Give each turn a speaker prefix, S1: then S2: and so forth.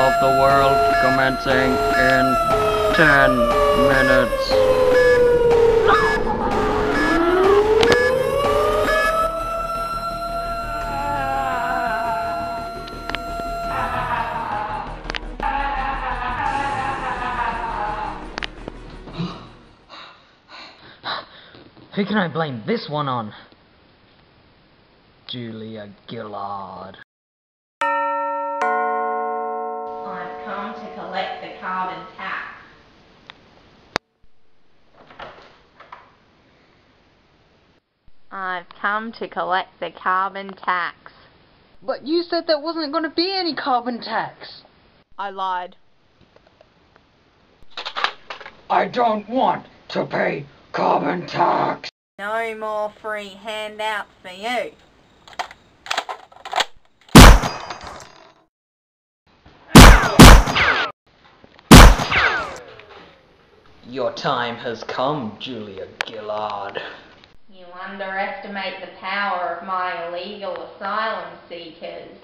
S1: of the world commencing in 10 minutes.
S2: Who can I blame this one on? Julia Gillard.
S3: I've come to collect the carbon tax. I've come to collect the carbon tax.
S2: But you said there wasn't going to be any carbon tax.
S3: I lied.
S1: I don't want to pay carbon tax.
S3: No more free handouts for you.
S2: Your time has come, Julia Gillard.
S3: You underestimate the power of my illegal asylum seekers.